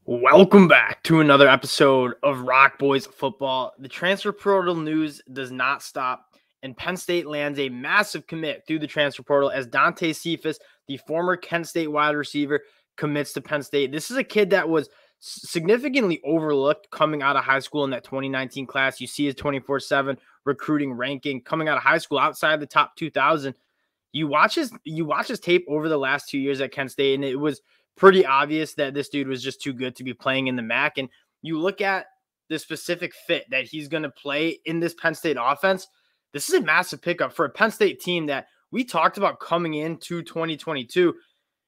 Welcome back to another episode of Rock Boys Football. The transfer portal news does not stop, and Penn State lands a massive commit through the transfer portal as Dante Cephas, the former Kent State wide receiver, commits to Penn State. This is a kid that was significantly overlooked coming out of high school in that 2019 class. You see his 24/7 recruiting ranking coming out of high school outside the top 2,000. You watch his tape over the last 2 years at Kent State, and it was pretty obvious that this dude was just too good to be playing in the MAC. And you look at the specific fit that he's going to play in this Penn State offense. This is a massive pickup for a Penn State team that we talked about coming into 2022.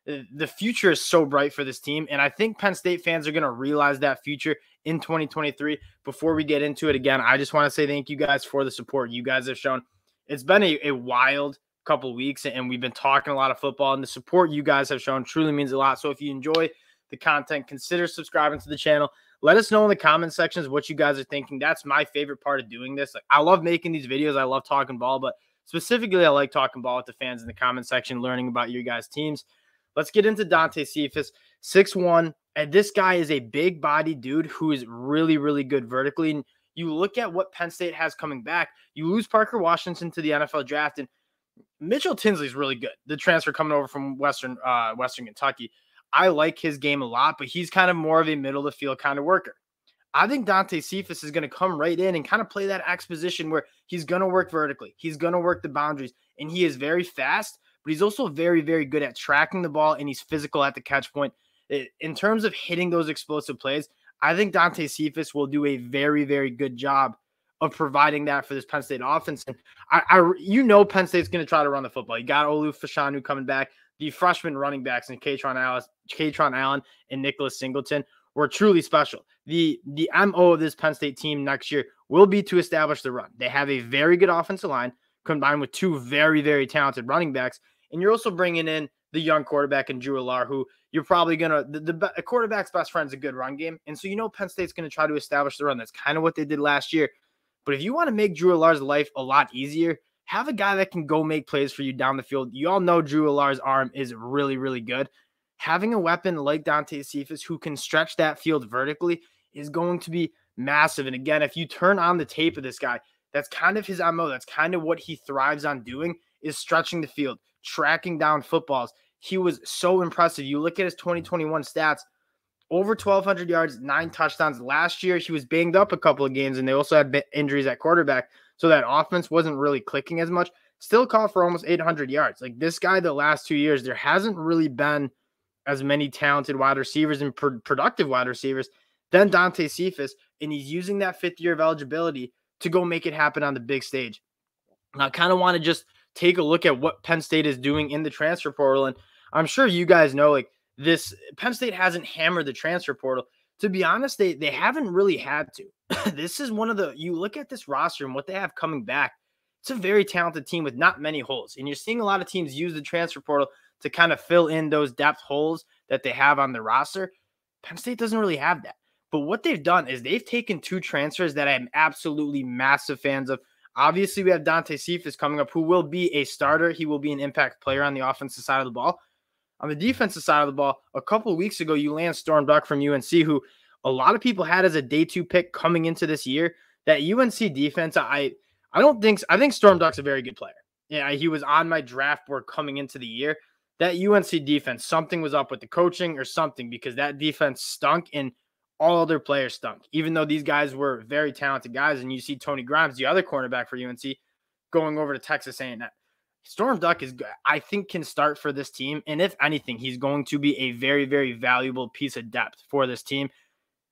The future is so bright for this team, and I think Penn State fans are going to realize that future in 2023. Before we get into it again, I just want to say thank you guys for the support you guys have shown. It's been a wild couple of weeks, and we've been talking a lot of football, and the support you guys have shown truly means a lot. So if you enjoy the content, consider subscribing to the channel. Let us know in the comment sections what you guys are thinking. That's my favorite part of doing this. Like, I love making these videos. I love talking ball, but specifically I like talking ball with the fans in the comment section, learning about your guys' teams. Let's get into Dante Cephas, 6'1", and this guy is a big body dude who is really, really good vertically. And you look at what Penn State has coming back. You lose Parker Washington to the NFL draft, and Mitchell Tinsley's really good. The transfer coming over from Western Kentucky. I like his game a lot, but he's kind of more of a middle of the field kind of worker. I think Dante Cephas is going to come right in and kind of play that X position where he's going to work vertically. He's going to work the boundaries, and he is very fast, but he's also very, very good at tracking the ball, and he's physical at the catch point. In terms of hitting those explosive plays, I think Dante Cephas will do a very, very good job of providing that for this Penn State offense. And Penn State's going to try to run the football. You got Olu Fashanu coming back. The freshman running backs in Katron Allen and Nicholas Singleton were truly special. The MO of this Penn State team next year will be to establish the run. They have a very good offensive line combined with two very, very talented running backs. And you're also bringing in the young quarterback in Drew Allar, who you're probably going to – the quarterback's best friend is a good run game. And so Penn State's going to try to establish the run. That's kind of what they did last year. But if you want to make Drew Allar's life a lot easier, have a guy that can go make plays for you down the field. You all know Drew Allar's arm is really, really good. Having a weapon like Dante Cephas who can stretch that field vertically is going to be massive. And again, if you turn on the tape of this guy, that's kind of his MO. That's kind of what he thrives on doing, is stretching the field, tracking down footballs. He was so impressive. You look at his 2021 stats, over 1,200 yards, 9 touchdowns. Last year, he was banged up a couple of games, and they also had injuries at quarterback, so that offense wasn't really clicking as much. Still called for almost 800 yards. Like, this guy, the last 2 years, there hasn't really been as many talented wide receivers and productive wide receivers than Dante Cephas, and he's using that fifth year of eligibility to go make it happen on the big stage. And I kind of want to just take a look at what Penn State is doing in the transfer portal, and I'm sure you guys know, like, this Penn State hasn't hammered the transfer portal. To be honest, they haven't really had to. This is one of the, you look at this roster and what they have coming back, it's a very talented team with not many holes. And you're seeing a lot of teams use the transfer portal to kind of fill in those depth holes that they have on the roster. Penn State doesn't really have that. But what they've done is they've taken 2 transfers that I'm absolutely massive fans of. Obviously, we have Dante Cephas coming up, who will be a starter. He will be an impact player on the offensive side of the ball. On the defensive side of the ball, a couple of weeks ago, you land Storm Duck from UNC, who a lot of people had as a day 2 pick coming into this year. That UNC defense, I think Storm Duck's a very good player. Yeah, he was on my draft board coming into the year. That UNC defense, something was up with the coaching or something, because that defense stunk and all other players stunk, even though these guys were very talented guys. And you see Tony Grimes, the other cornerback for UNC, going over to Texas A&M. Storm Duck I think, can start for this team. And if anything, he's going to be a very, very valuable piece of depth for this team.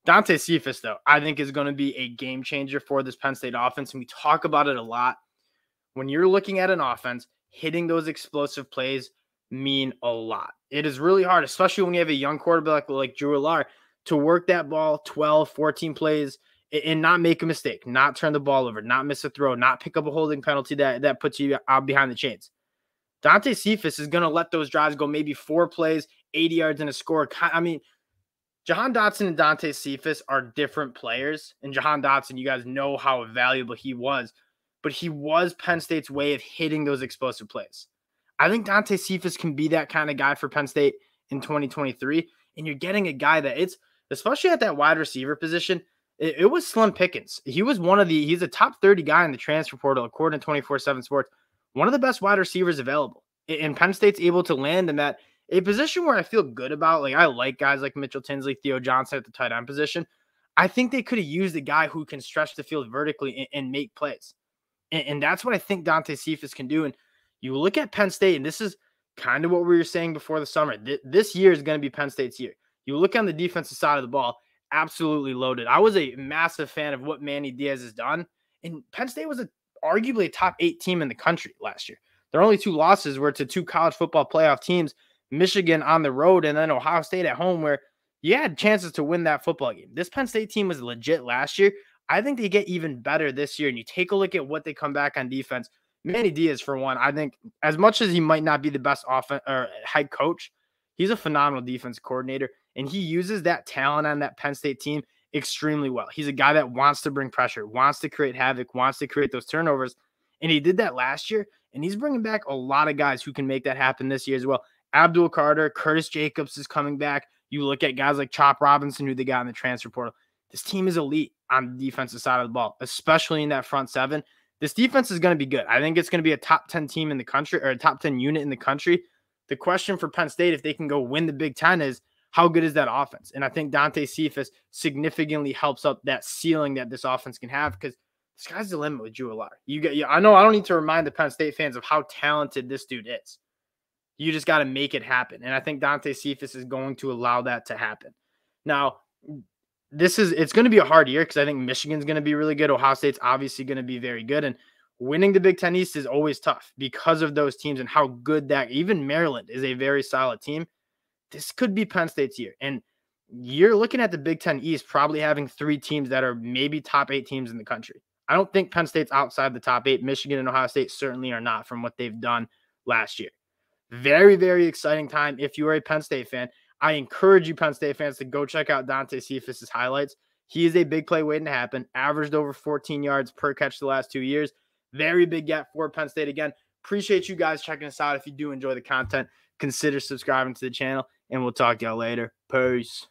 Dante Cephas, though, I think is going to be a game changer for this Penn State offense. And we talk about it a lot. When you're looking at an offense, hitting those explosive plays mean a lot. It is really hard, especially when you have a young quarterback like Drew Allar, to work that ball 12, 14 plays and not make a mistake, not turn the ball over, not miss a throw, not pick up a holding penalty that puts you out behind the chains. Dante Cephas is going to let those drives go maybe 4 plays, 80 yards and a score. I mean, Jahan Dotson and Dante Cephas are different players. And Jahan Dotson, you guys know how valuable he was. But he was Penn State's way of hitting those explosive plays. I think Dante Cephas can be that kind of guy for Penn State in 2023. And you're getting a guy that especially at that wide receiver position. It was slim pickings. He's a top 30 guy in the transfer portal, according to 24/7 Sports. One of the best wide receivers available. And Penn State's able to land him at a position where I feel good about. Like, I like guys like Mitchell Tinsley, Theo Johnson at the tight end position. I think they could have used a guy who can stretch the field vertically and make plays. And that's what I think Dante Cephas can do. And you look at Penn State, and this is kind of what we were saying before the summer. This year is going to be Penn State's year. You look on the defensive side of the ball, absolutely loaded. I was a massive fan of what Manny Diaz has done. And Penn State was arguably a top 8 team in the country last year. Their only 2 losses were to 2 college football playoff teams, Michigan on the road and then Ohio State at home, where you had chances to win that football game. This Penn State team was legit last year. I think they get even better this year. And you take a look at what they come back on defense. Manny Diaz, for one, I think as much as he might not be the best offense or head coach, he's a phenomenal defense coordinator. And he uses that talent on that Penn State team extremely well. He's a guy that wants to bring pressure, wants to create havoc, wants to create those turnovers. And he did that last year. And he's bringing back a lot of guys who can make that happen this year as well. Abdul Carter, Curtis Jacobs is coming back. You look at guys like Chop Robinson, who they got in the transfer portal. This team is elite on the defensive side of the ball, especially in that front 7. This defense is going to be good. I think it's going to be a top 10 team in the country, or a top 10 unit in the country. The question for Penn State, if they can go win the Big Ten, is how good is that offense? And I think Dante Cephas significantly helps up that ceiling that this offense can have, because the sky's the limit with Drew Allar. I know I don't need to remind the Penn State fans of how talented this dude is. You just got to make it happen. And I think Dante Cephas is going to allow that to happen. Now, it's going to be a hard year because I think Michigan's going to be really good. Ohio State's obviously going to be very good. And winning the Big Ten East is always tough because of those teams and how good that, even Maryland is a very solid team. This could be Penn State's year. And you're looking at the Big Ten East probably having 3 teams that are maybe top 8 teams in the country. I don't think Penn State's outside the top 8. Michigan and Ohio State certainly are not from what they've done last year. Very, very exciting time if you are a Penn State fan. I encourage you, Penn State fans, to go check out Dante Cephas' highlights. He is a big play waiting to happen. Averaged over 14 yards per catch the last 2 years. Very big get for Penn State. Again, appreciate you guys checking us out. If you do enjoy the content, consider subscribing to the channel, and we'll talk to y'all later. Peace.